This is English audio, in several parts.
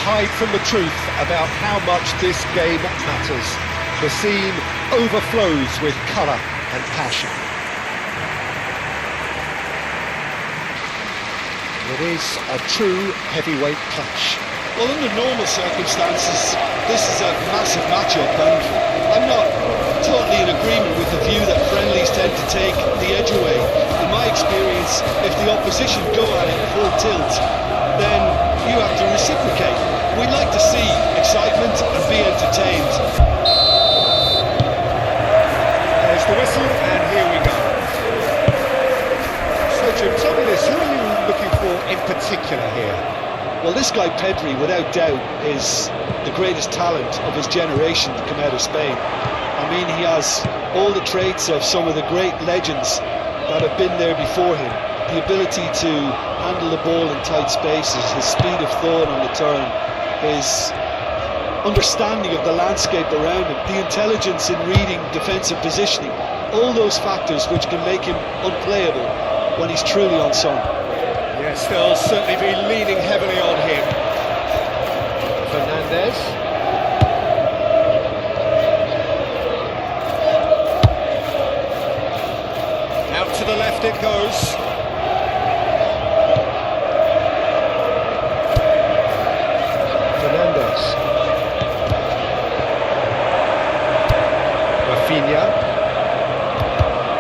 hide from the truth about how much this game matters. The scene overflows with colour and passion. It is a true heavyweight clash. Well, under normal circumstances, this is a massive matchup, and I'm not totally in agreement with the view that friendlies tend to take the edge away. In my experience, if the opposition go at it full tilt, then you have to reciprocate. We'd like to see excitement and be entertained. There's the whistle, and here we go. So, Jim, tell me this, who are you looking for in particular here? Well, this guy Pedri, without doubt, is the greatest talent of his generation to come out of Spain. I mean, he has all the traits of some of the great legends that have been there before him. The ability to handle the ball in tight spaces, his speed of thought on the turn, his understanding of the landscape around him, the intelligence in reading defensive positioning, all those factors which can make him unplayable when he's truly on song. Yes, they'll certainly be leaning heavily on him. Fernandez. Out to the left it goes. Fernandez. Rafinha.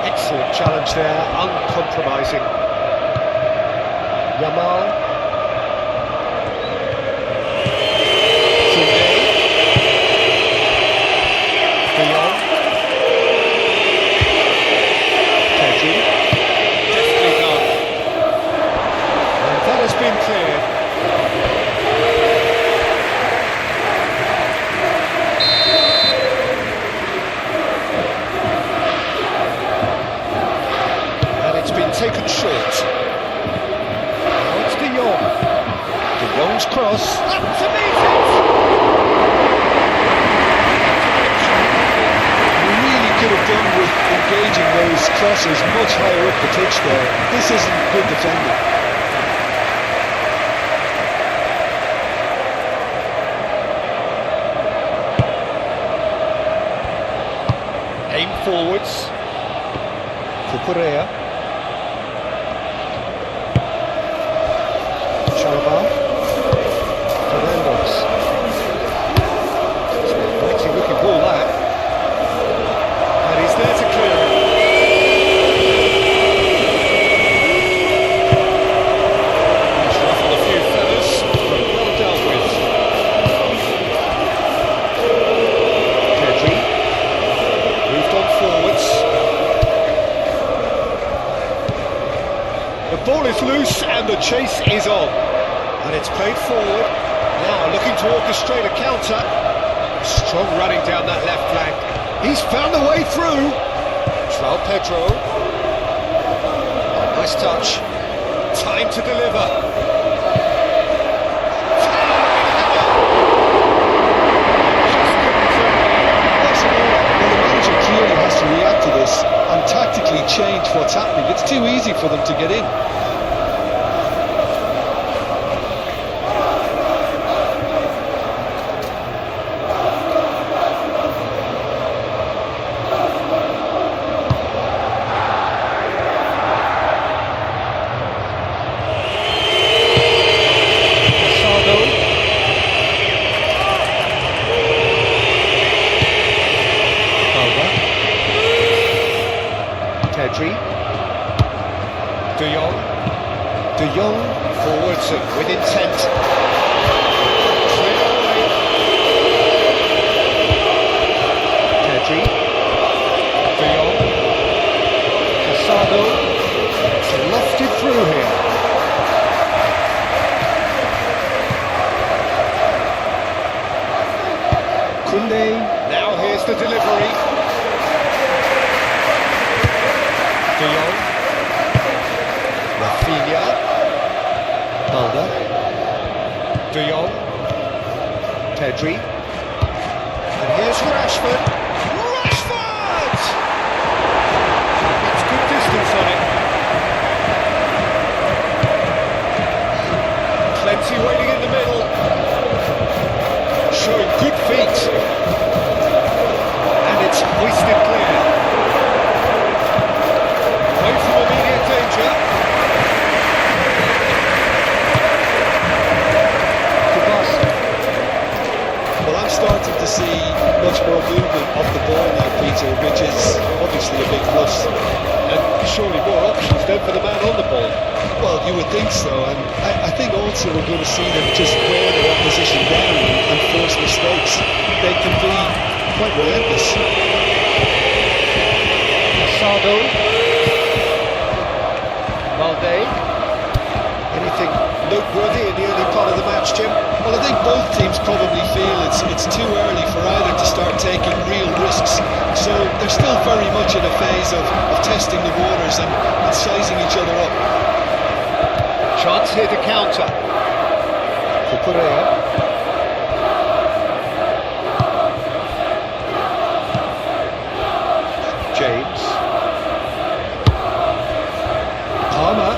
Excellent challenge there, uncompromising. Yamal. De Jong. Pedri. Deftly done. And that has been cleared. And it's been taken short. De Jong's cross. Up to meet it! You really could have done with engaging those crosses much higher up the pitch there. This isn't good defending. Aim forwards. Cucurella. Fernandez. It's a mighty looking ball that. And he's there to clear it. He's ruffled a few feathers, but well dealt with. Pedri. Moved on forwards. The ball is loose and the chase is on. And it's played forward, now looking to orchestrate a counter. Strong running down that left flank. He's found the way through. João Pedro. Nice touch. Time to deliver. Well, the manager clearly has to react to this and tactically change what's happening. It's too easy for them to get in. Pedri. De Jong. De Jong forwards and with intent. Pedri. De Jong. Casado. It's lofted through here. Koundé. Now here's the delivery. De Jong. Rafinha. Balda. De Jong. Pedri. And here's Rashford. Rashford! It's good distance on it. Plenty waiting in the middle. feet. And it's hoisted clear. Away from immediate danger. Well, I'm starting to see much more movement off the ball now, Peter, which is obviously a big plus. And surely more options then for the man on the ball. Well, you would think so, and I think also we're going to see them just wear their opposition down and force mistakes. They can be quite relentless. Asado. Valde. Anything noteworthy in the early part of the match, Jim? Well, I think both teams probably feel it's too early for either to start taking real risks. So they're still very much in a phase of testing the waters and sizing each other up. Chance here to counter. For Correa. James. Palmer.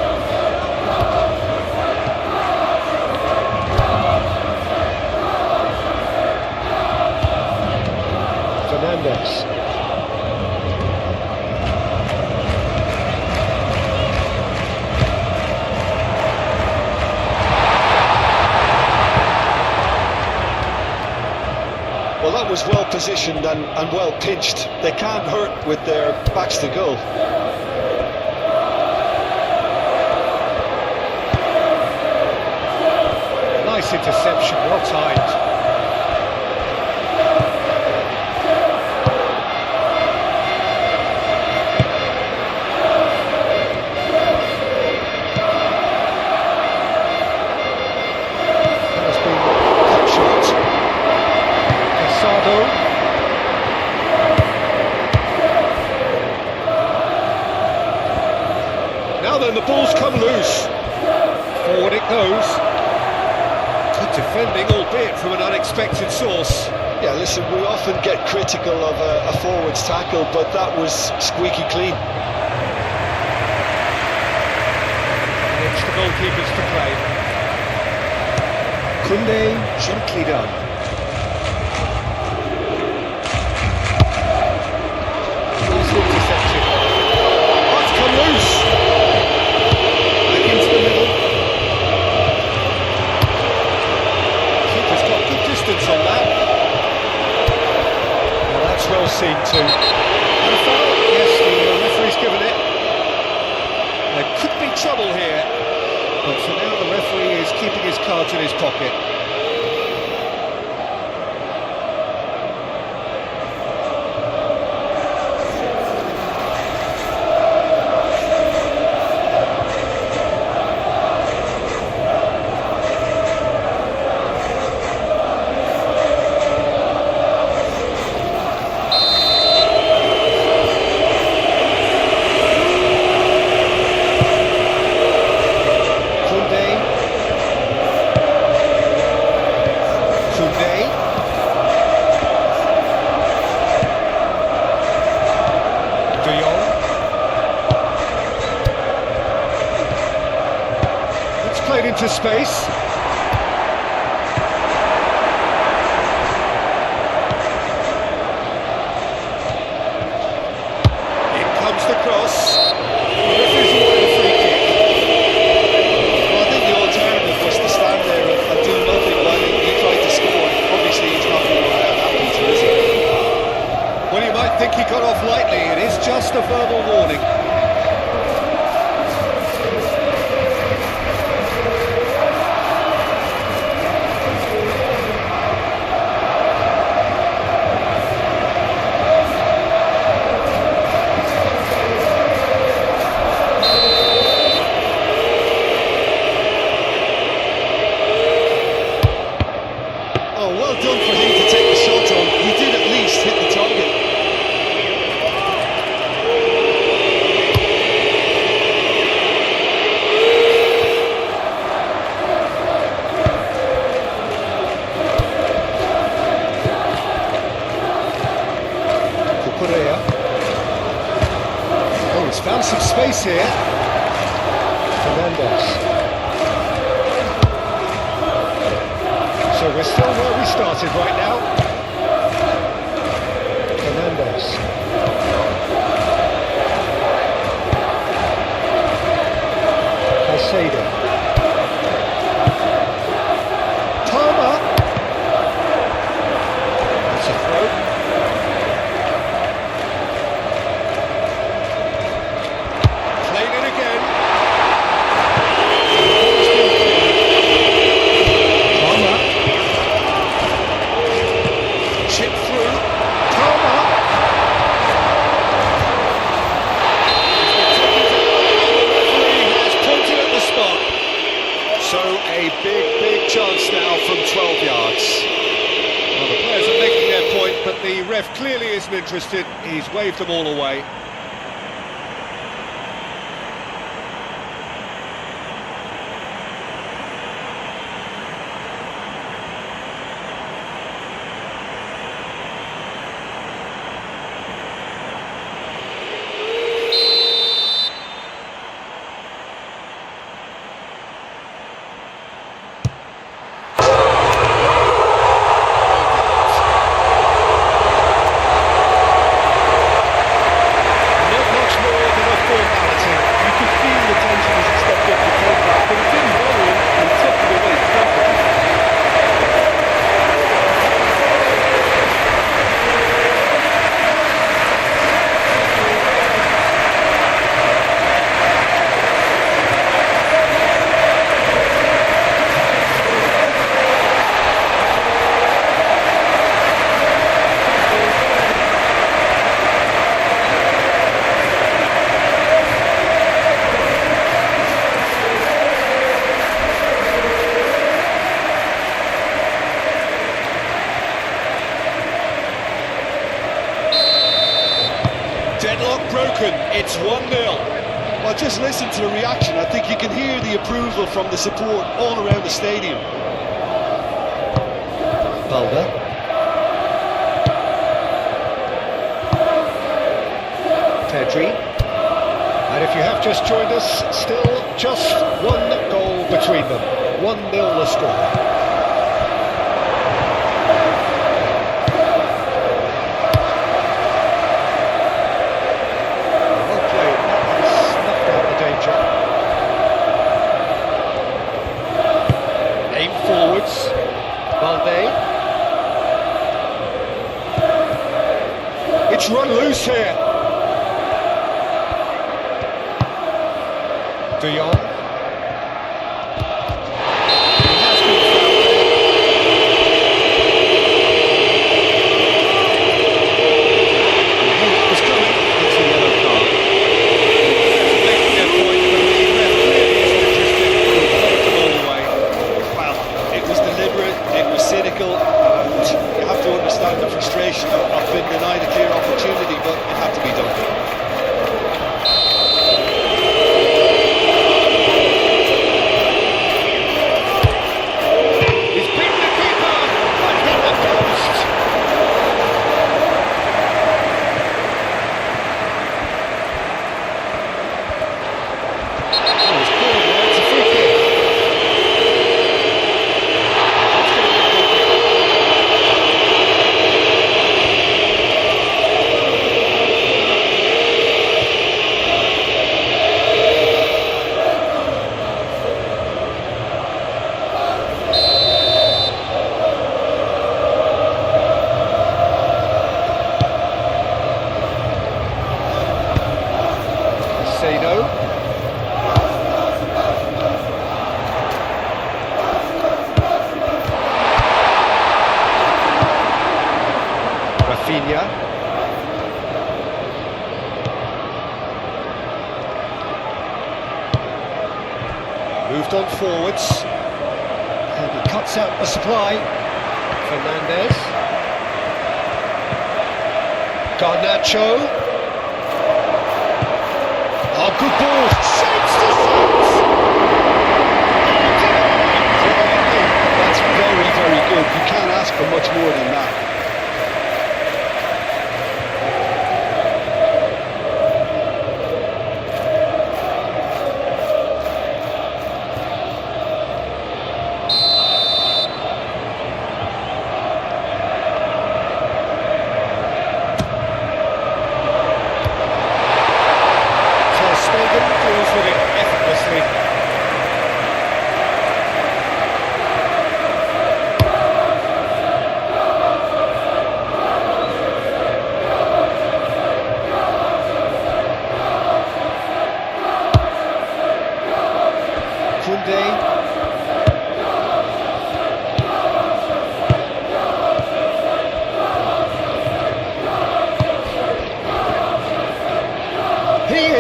Fernandez. Well, that was well positioned and well pitched. They can't hurt with their backs to goal. Nice interception, well timed. Now then, the ball's come loose. Forward it goes. Good defending, albeit from an unexpected source. Yeah, listen, we often get critical of a forward's tackle, but that was squeaky clean. And it's the goalkeepers to play. Koundé, gently done. Nice interception. Oh, it's come loose. Back into the middle. Keeper's got good distance on that. Well, that's well seen too. And a foul? Yes, the referee's given it. There could be trouble here. But for now, the referee is keeping his cards in his pocket. Played into space. In comes the cross. The referee's awarded a free kick. Well, I think the alternative was to stand there and do nothing while he tried to score. Obviously, he's not going to allow that, Peter, is he? Well, you might think he got off lightly. It is just a verbal warning. Well done for him to take the shot on. He did at least hit the target. For Correa. Oh, he's found some space here. Fernandez. So we're still where we started right now. Fernandes. Caicedo. Palmer. That's a throw. Played it again. Palmer. Chip through. Palmer. So a big chance now from 12 yards. Well, the players are making their point, but the ref clearly isn't interested. He's waved them all away. Deadlock broken, it's 1-0. Well, just listen to the reaction. I think you can hear the approval from the support all around the stadium. Balda. Pedri. And if you have just joined us, still just one goal between them. 1-0 the score. Forwards, Balde. It's run loose here. De Jong. He has been fouled there. It's coming. It's a yellow card. They're making their point, but the ref clearly isn't interested. He'll take them all away. Well, it was deliberate, it was cynical, and you have to understand the frustration of being denied a clear opportunity, but it had to be done. He's beaten the keeper, but hit the post. Oh, it's called there, it's a free kick. Caicedo. Rafinha. Moved on forwards. And he cuts out the supply. Fernandes. Garnacho. Oh, good ball. Saves to saves. That's very good. You can't ask for much more than that.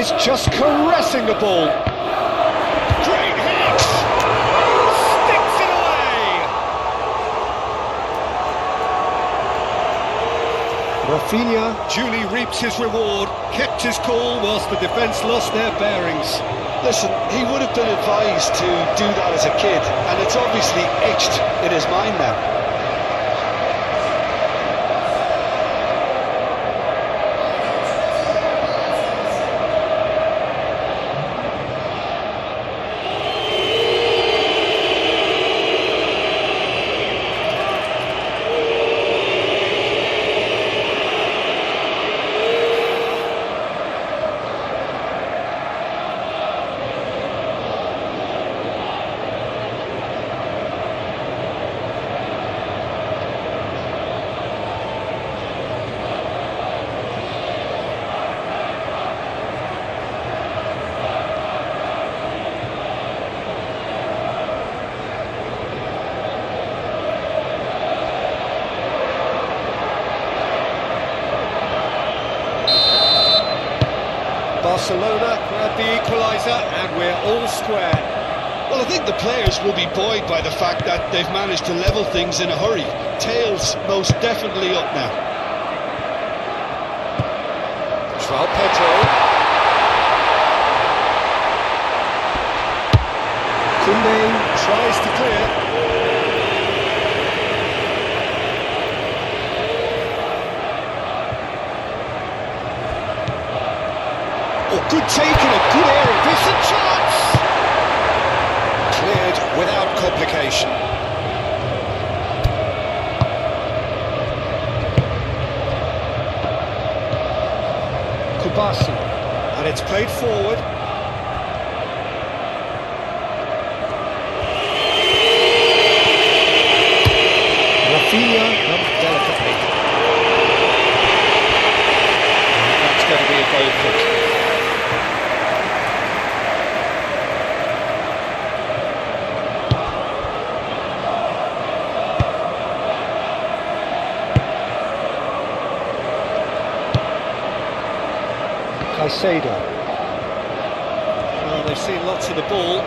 is just caressing the ball. Great hit! Sticks it away! Rafinha duly reaps his reward, kept his cool whilst the defence lost their bearings. Listen, he would have been advised to do that as a kid, and it's obviously etched in his mind now. Barcelona grab the equalizer and we're all square. Well, I think the players will be buoyed by the fact that they've managed to level things in a hurry. Tails most definitely up now. João Pedro. Koundé tries to clear. Oh, good take in a good area. This is a chance. Cleared without complication. Kubasi, and it's played forward. Rafinha comes delicately. And that's going to be a goal kick. Caicedo. Well, they've seen lots of the ball.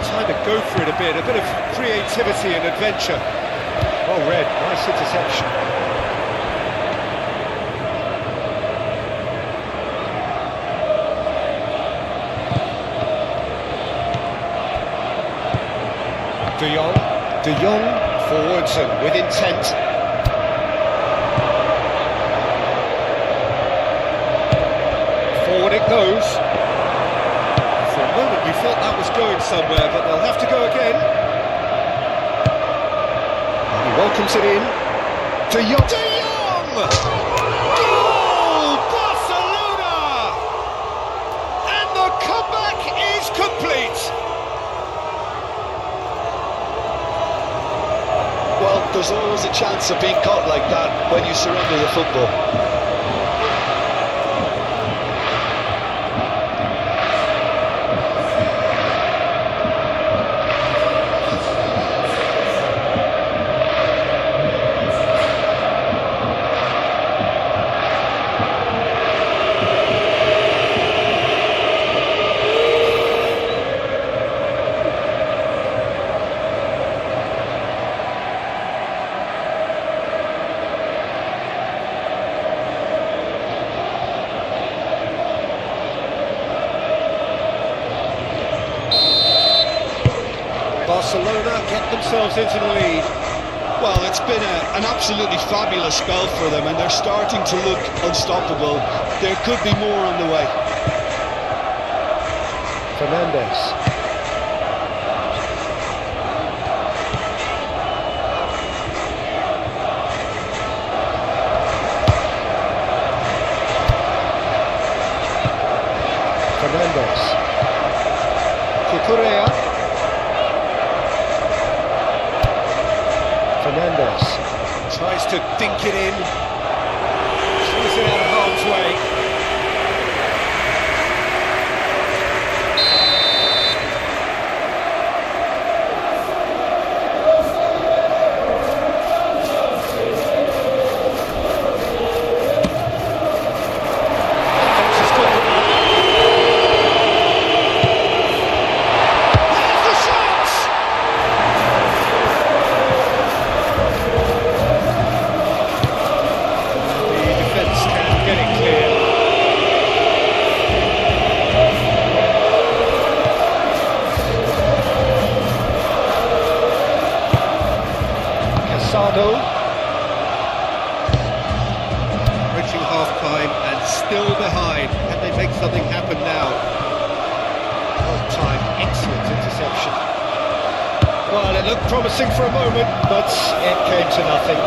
Time to go for it a bit of creativity and adventure. Well read, nice interception. De Jong forwards and with intent. Forward it goes. For a moment we thought that was going somewhere, but they'll have to go again. And he welcomes it in. De Jong! De Jong! Goal! Barcelona! And the comeback is complete. Well, there's always a chance of being caught like that when you surrender the football. Barcelona get themselves into the lead. Well, it's been an absolutely fabulous spell for them, and they're starting to look unstoppable. There could be more on the way. Fernandes. Fernandes. Cucurella. Fernandes tries to dink it in, tries it out of harm's way. still behind. Can they make something happen now? Well-timed, excellent interception. Well, it looked promising for a moment, but it came to nothing.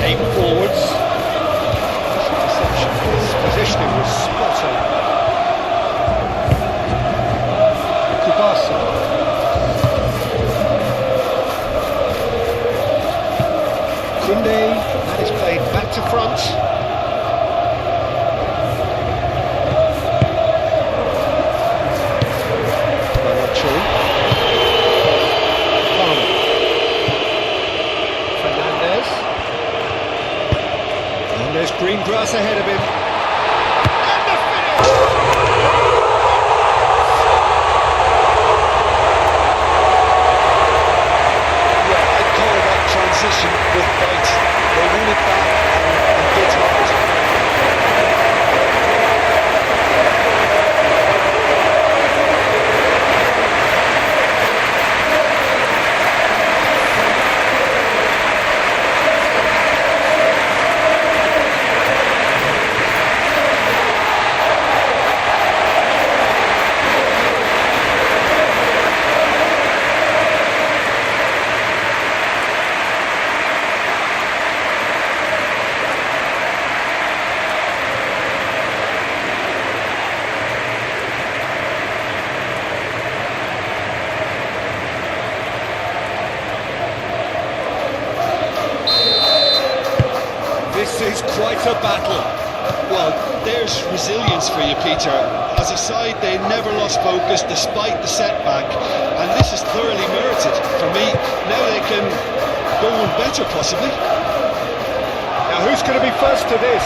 Aim forwards. This interception, his positioning was spot on. Kubasa. Kunde, that is played back to front. There's green grass ahead of him. And the finish! Yeah, I'd call that transition with bite. They won it back and bit hard. This is quite a battle. Well, there's resilience for you, Peter. As a side, they never lost focus despite the setback, and this is thoroughly merited. For me, now they can go on better, possibly. Now, who's going to be first to this?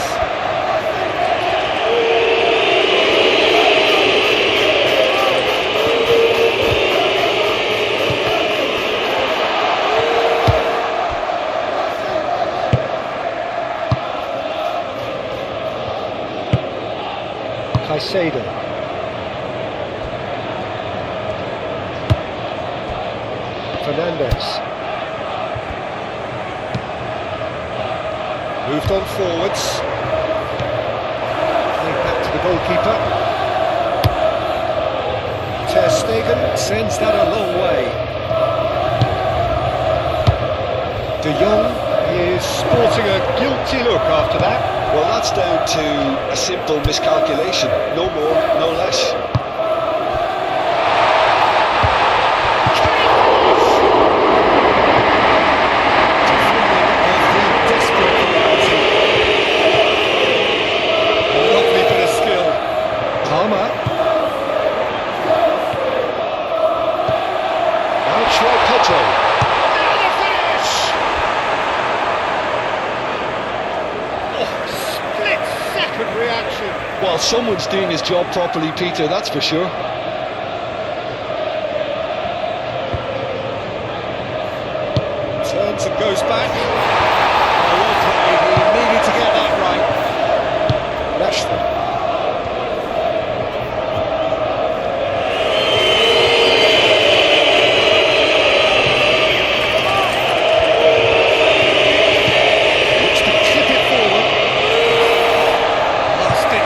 Caicedo. Fernandes. Moved on forwards. Played back to the goalkeeper. Ter Stegen sends that a long way. De Jong is sporting a guilty look after that. Well, that's down to a simple miscalculation. No more, no less. Lovely bit of skill. Palmer. Now Troy Pedro. Reaction. Well, someone's doing his job properly, Peter, that's for sure. Turns and goes back. Oh, well played. He needed to get that right. Rashford.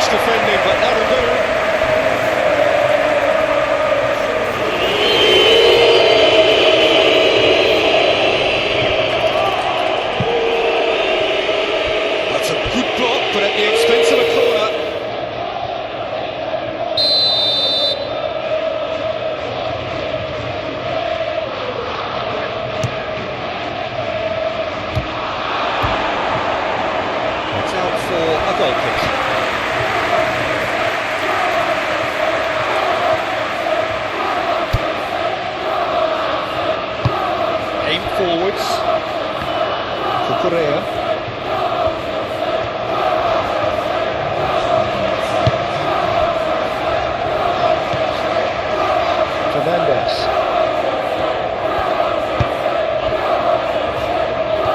Defending, but that'll do. That's a good block, but at the expense of a corner. It's out for a goal kick. Forwards, Cucurella. Fernandes.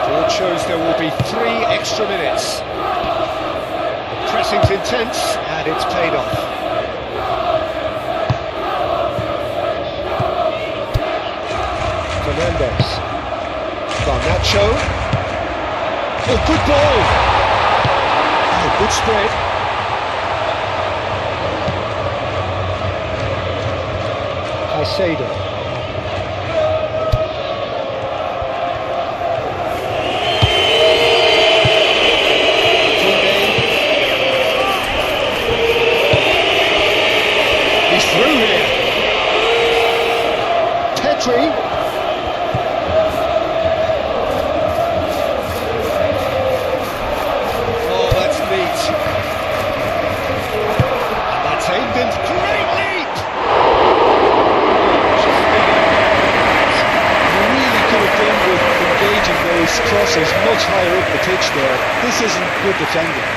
Board shows there will be 3 extra minutes. The pressing's intense and it's paid off. Fernandes. Garnacho. Oh, good ball. Oh, good spread. Caicedo. He's through here. Pedri. Oh, that's neat. And that's aimed in. Great leap! Really could have done with engaging those crosses much higher up the pitch there. This isn't good defending.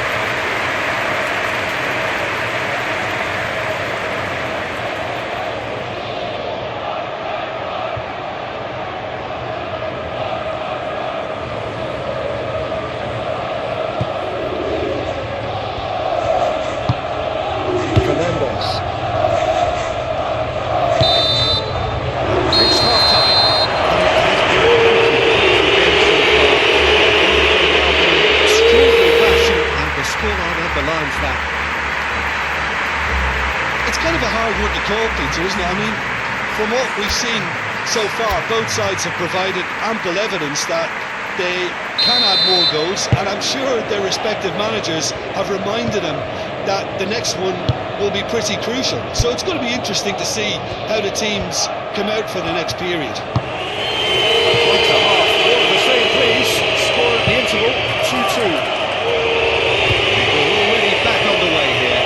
It's half-time. Extraordinary fashion, and the scoreline underlines that. It's kind of a hard one to call, Peter, isn't it? I mean, from what we've seen so far, both sides have provided ample evidence that they can add more goals, and I'm sure their respective managers have reminded them that the next one will be pretty crucial. So it's going to be interesting to see how the teams come out for the next period. One to half. All of the same, please. Score at the interval, 2-2. We're already back on the way here.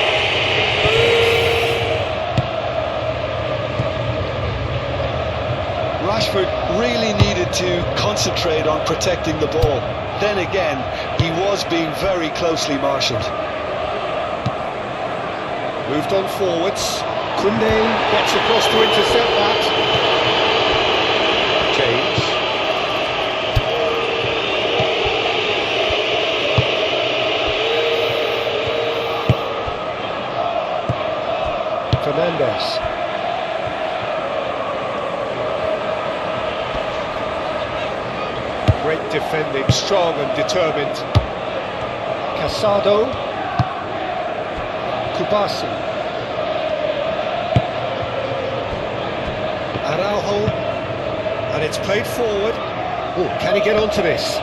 Rashford really needed to concentrate on protecting the ball. Then again, he was being very closely marshalled. Moved on forwards. Koundé gets across to intercept that. James. Fernandes. Great defending, strong and determined. Casado. Kubasi. Araujo. And it's played forward. Oh, can he get onto this?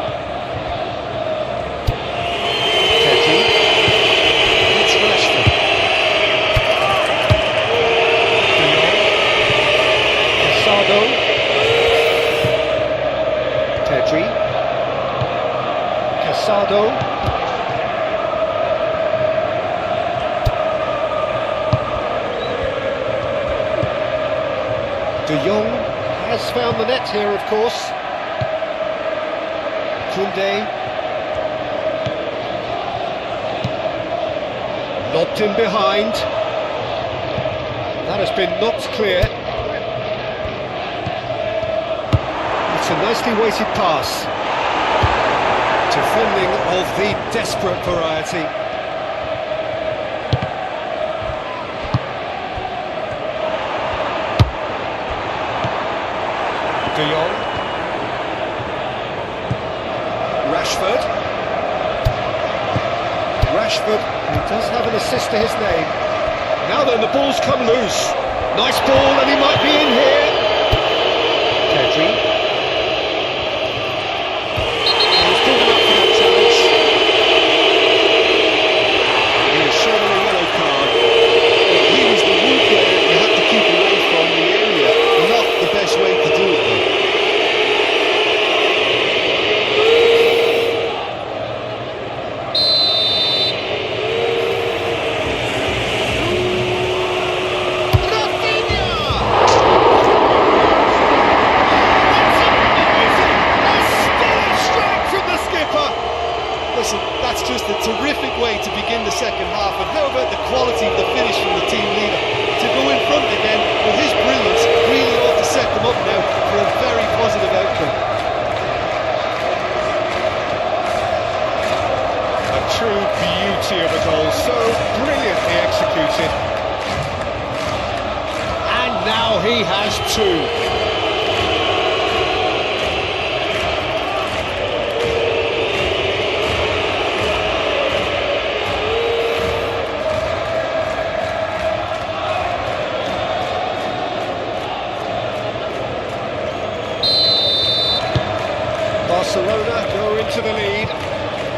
Pedri. And it's Rashford. De Jong. Casado. Pedri. Casado. De Jong has found the net here, of course. Koundé. Lobbed in behind. That has been knocked clear. It's a nicely weighted pass. Defending of the desperate variety. De Jong. Rashford. Rashford, who does have an assist to his name. Now then, the ball's come loose. Nice ball, and he might be in here. Pedri. He's good enough for that challenge. He is shown a yellow card. He was the one player you had to keep away from the area. Not the best way to do it, though. Listen, that's just a terrific way to begin the second half. And how about the quality of the finish from the team leader? To go in front again with his brilliance really ought to set them up now for a very positive outcome. A true beauty of a goal, so brilliantly executed. And now he has two. Barcelona go into the lead.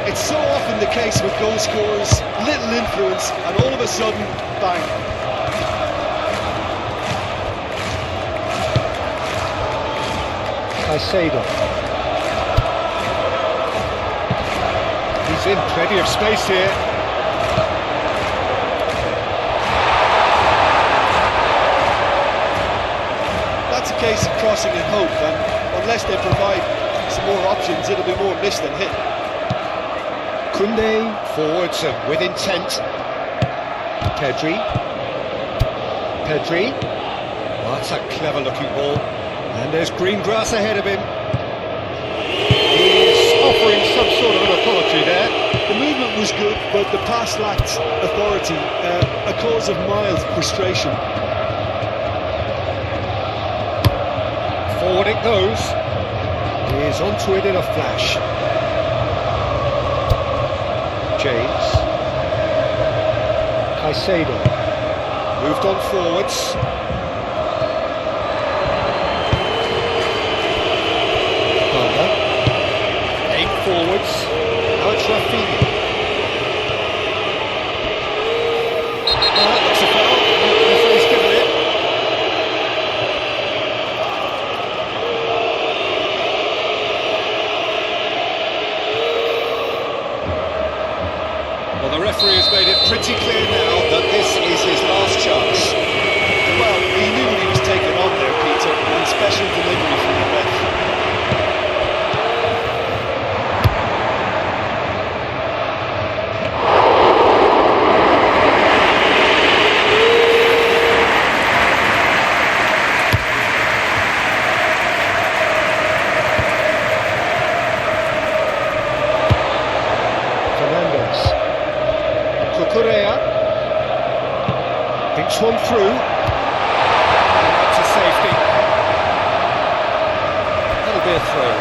It's so often the case with goal scorers, little influence, and all of a sudden, bang. Caicedo. He's in plenty of space here. That's a case of crossing in hope, and unless they provide some more options, it'll be more miss than hit. Koundé forwards and with intent. Pedri. Oh, that's a clever looking ball. And there's green grass ahead of him. He's offering some sort of an apology there. The movement was good, but the pass lacked authority, a cause of mild frustration. Forward it goes. He's onto it in a flash. James. Caicedo. Moved on forwards. Forwards, now it's Rafinha. That's a foul, the referee's given it. Well, the referee has made it pretty clear now that this is his last chance. Well, he knew what he was taking on there, Peter, and special delivery from the ref. Thinks one through. To safety. That'll be a throw.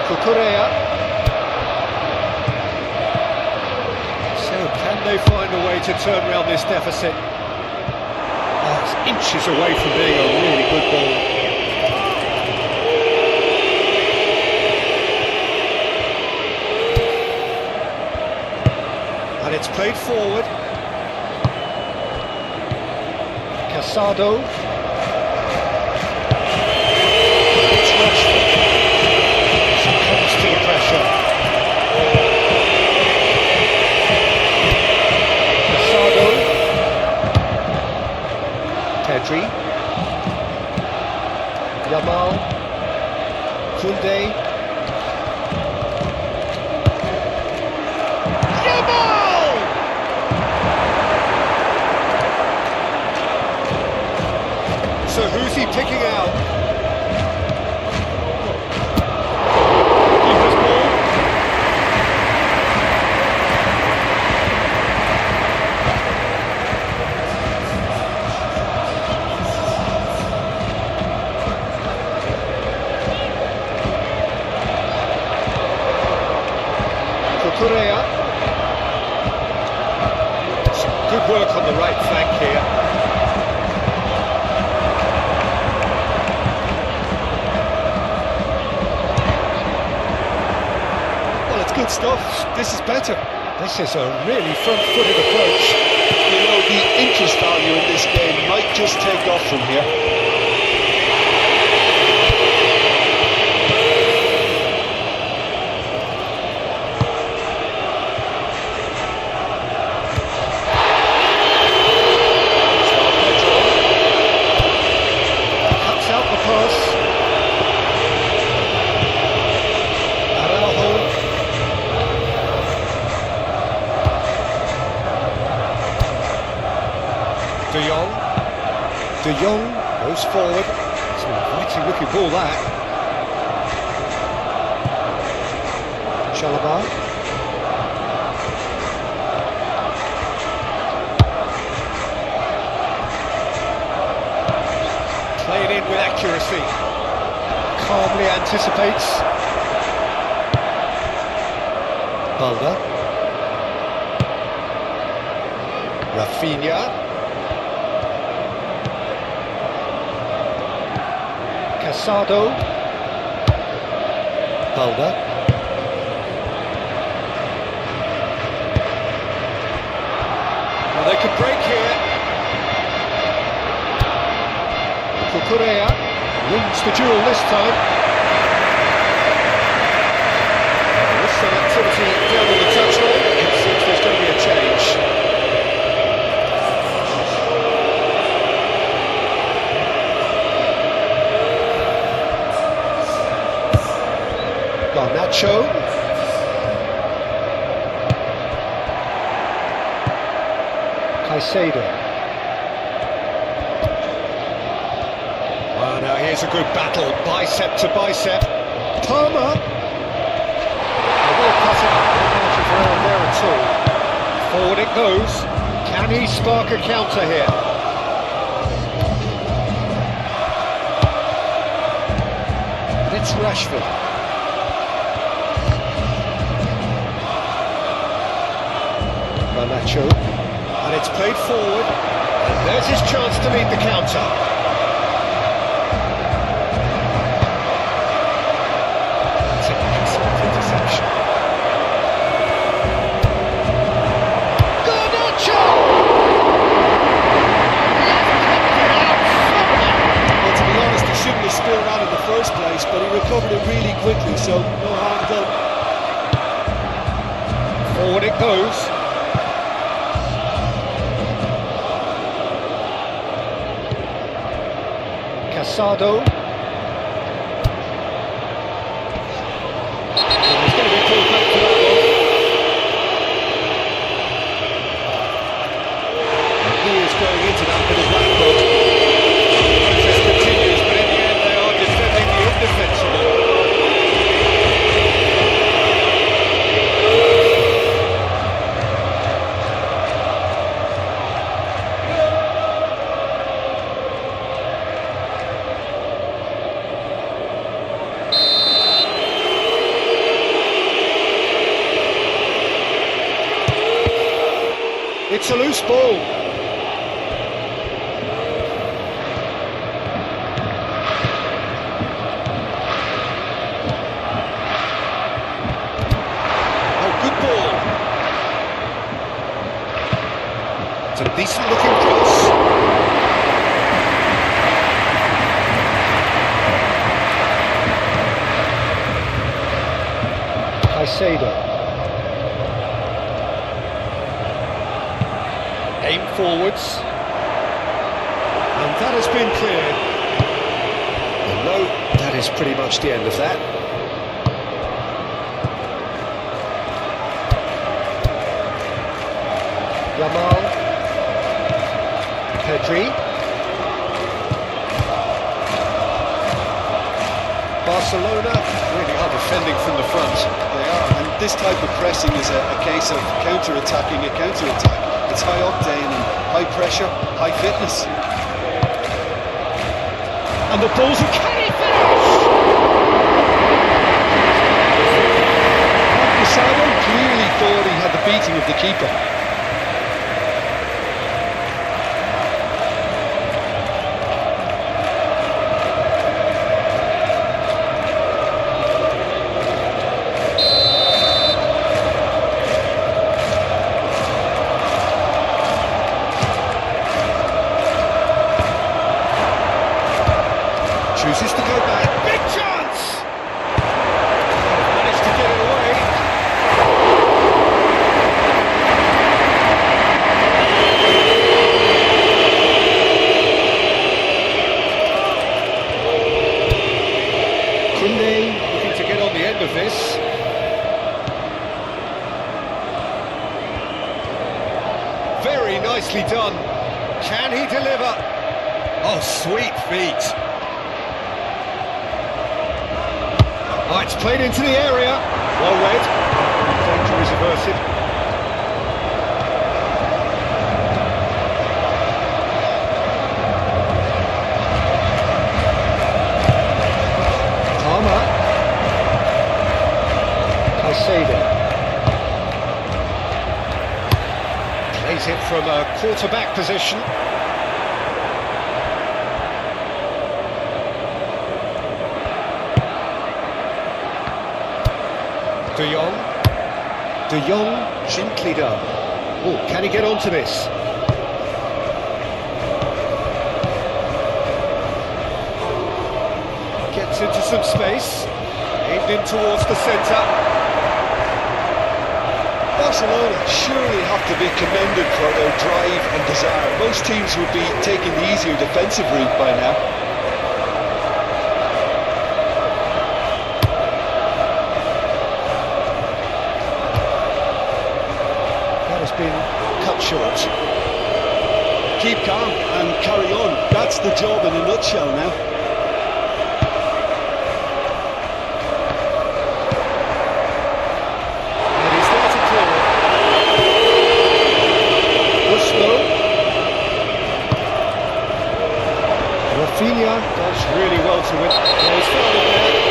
Cucurella. So can they find a way to turn around this deficit? Inches away from being a really good ball. And it's played forward. Casado. It's Rashford. Succumbs to the pressure. Casado. Pedri, Yamal, Koundé, Yamal! So who's he picking out? Keeper's ball. Correa. Some good work on the right flank here. Well, it's good stuff. This is better. This is a really front-footed approach. You know, the interest value in this game might just take off from here. De Jong goes forward. It's an inviting looking ball, that. Chalobah. Played in with accuracy. Calmly anticipates. Balda. Rafinha. Casado. Buildup. Well, they could break here. Cucurella wins the duel this time. There's some activity down on the touchline. It seems there's going to be a change. Garnacho. Caicedo. Well, now here's a good battle, bicep to bicep. Palmer. Well cut out, no margin for error there at all. Forward it goes. Can he spark a counter here? And it's Rashford. Garnacho. And it's played forward, and there's his chance to lead the counter. That's an excellent interception. Garnacho! Well, to be honest, he shouldn't have spilled out in the first place, but he recovered it really quickly, so no harm done. Forward it goes. Casado. He's going to be called back to that one. And he is going into that bit of black book. The contest continues, but in the end they are defending the indefensible. It's a loose ball. Oh, good ball. It's a decent looking cross. Caicedo. Aim forwards, and that has been cleared. And no, that is pretty much the end of that. Yamal, Pedri, Barcelona really are defending from the front. They are, and this type of pressing is a case of counter-attacking a counter-attack. It's high octane and high pressure, high fitness. And the ball's a can he finish? Casado clearly thought he had the beating of the keeper. Chooses to go back. Big chance! Managed to get it away. Kunde looking to get on the end of this. Very nicely done. Can he deliver? Oh, sweet feet. Oh, it's played into the area. Well read. Danger is averted. Palmer. Caicedo. sees it from a quarterback position. De Jong, gently done. Oh, can he get onto this? Gets into some space, aimed in towards the centre. Barcelona surely have to be commended for their drive and desire. Most teams would be taking the easier defensive route by now. That has been cut short. Keep calm and carry on. That's the job in a nutshell now. Rafinha does really well to win. Well, he's found it there.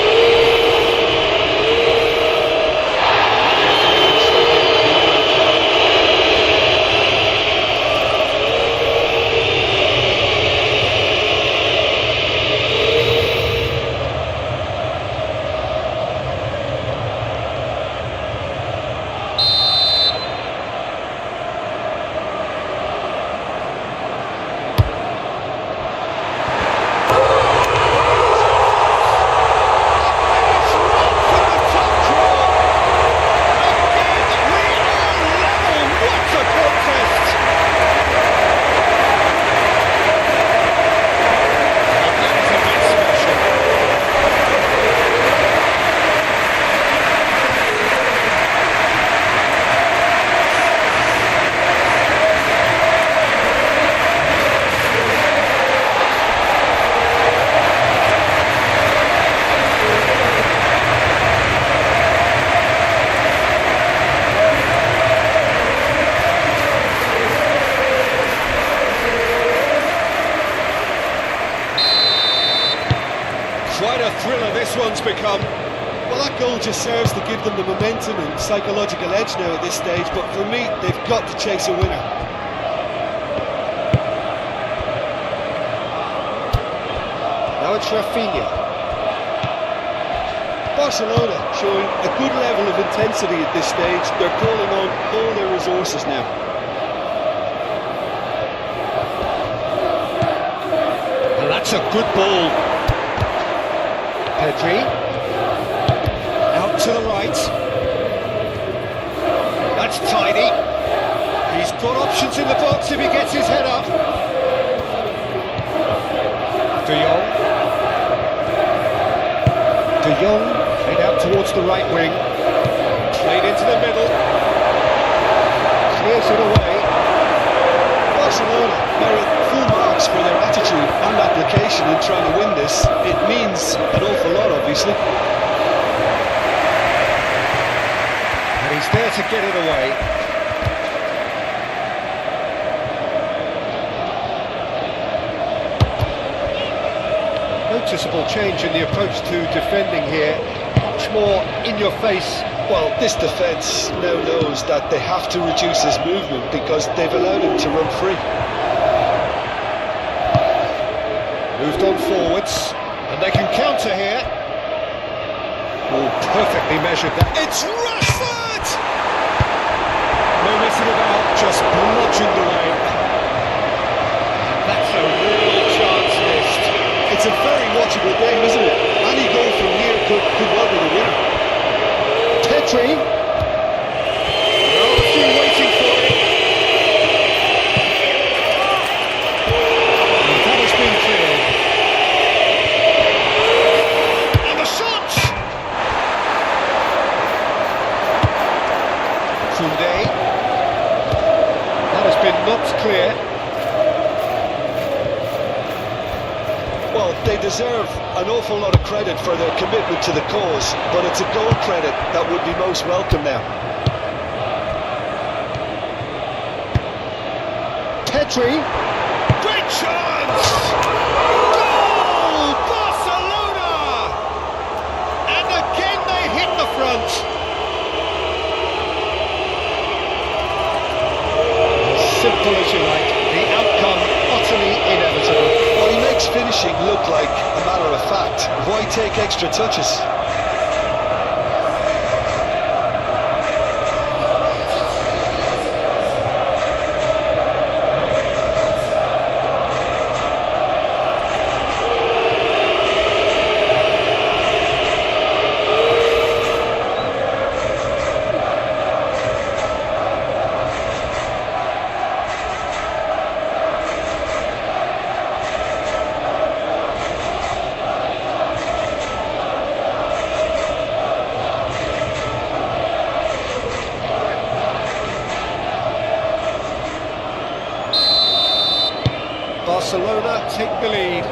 Quite a thriller this one's become. Well, that goal just serves to give them the momentum and psychological edge now at this stage, but for me, they've got to chase a winner. Now it's Rafinha. Barcelona showing a good level of intensity at this stage. They're calling on all their resources now. And that's a good ball. Pedri, out to the right, that's tidy, he's got options in the box if he gets his head up. De Jong, played out towards the right wing, played into the middle, clears it away. Barcelona merit full marks for their attitude and application in trying to win this. It means an awful lot, obviously. And he's there to get it away. Noticeable change in the approach to defending here. Much more in your face. Well, this defence now knows that they have to reduce his movement because they've allowed him to run free. Moved on forwards, and they can counter here. Oh, perfectly measured that. It's Rashford! No messing about, just bludgeoned away. That's a real chance missed. It's a very watchable game, isn't it? Any goal from here could well be the winner. Pedri. Well, a few waiting for it. And that has been cleared. And the shot! Koundé. That has been knocked clear. Well, they deserve an awful lot of credit for their commitment to the cause, but it's a goal credit that would be most welcome now. Pedri. Great chance! Goal! Barcelona! And again they hit the front. simple as you like. The outcome utterly inevitable. Well, he makes finishing look like a matter of fact. Why take extra touches? Barcelona take the lead.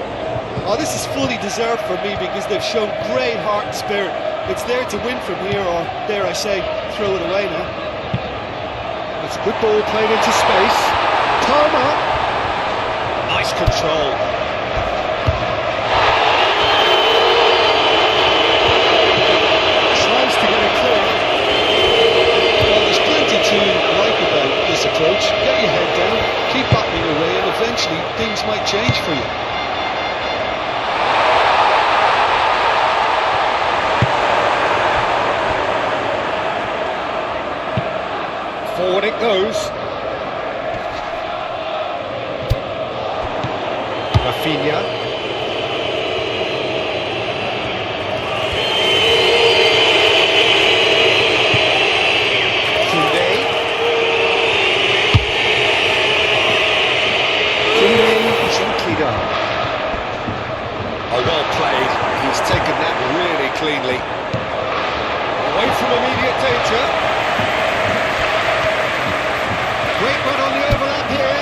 Oh, this is fully deserved for me because they've shown great heart and spirit. It's there to win from here, or dare I say, throw it away now. It's good ball played into space. Palmer. Nice control. Tries to get it clear. Well, there's plenty to like about this approach. Get your head down, keep battling away, and eventually things might change for you. Forward it goes. Rafinha. Oh, well played. He's taken that really cleanly. Away from immediate danger. Great run on the overlap here.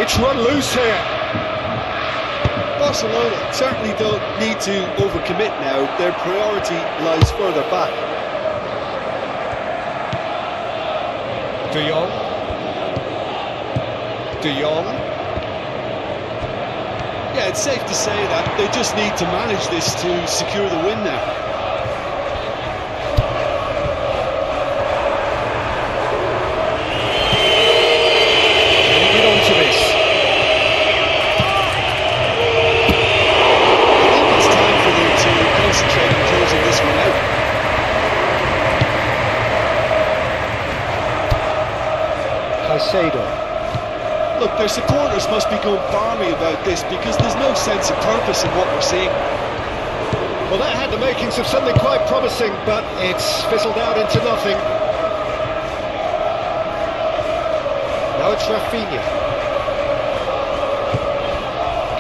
It's run loose here. Barcelona certainly don't need to overcommit now. Their priority lies further back. De Jong. Yeah, it's safe to say that they just need to manage this to secure the win now. Can he get on to this? I think it's time for them to concentrate on closing this one out. Caicedo. Look, their supporters must be going balmy about this because there's no sense of purpose in what we're seeing. Well, that had the makings of something quite promising, but it's fizzled out into nothing. Now it's Rafinha.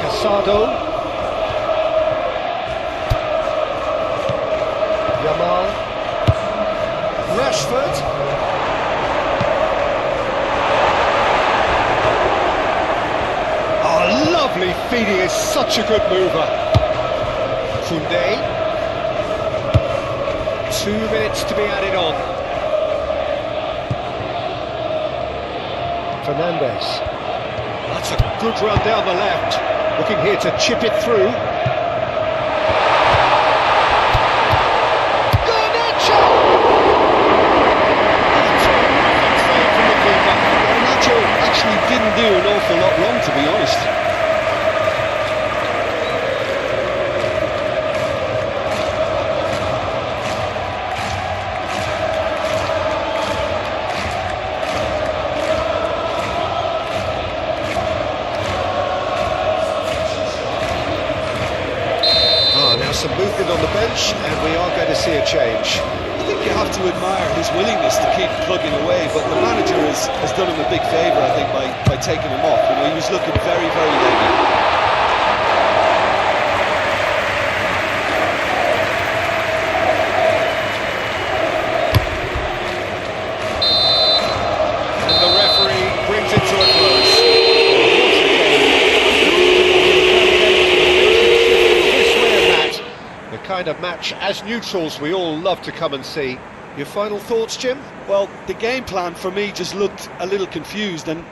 Casado. Yamal. Rashford. Lovely feed, he is such a good mover. Koundé. 2 minutes to be added on. Fernandes. That's a good run down the left. Looking here to chip it through. Garnacho! Garnacho actually didn't do an awful lot wrong, to be honest. Some movement on the bench, and we are going to see a change. I think you have to admire his willingness to keep plugging away, but the manager has done him a big favour, I think, by taking him off. You know, he was looking very, very leggy. Kind of match as neutrals we all love to come and see. Your final thoughts, Jim? Well, the game plan for me just looked a little confused, and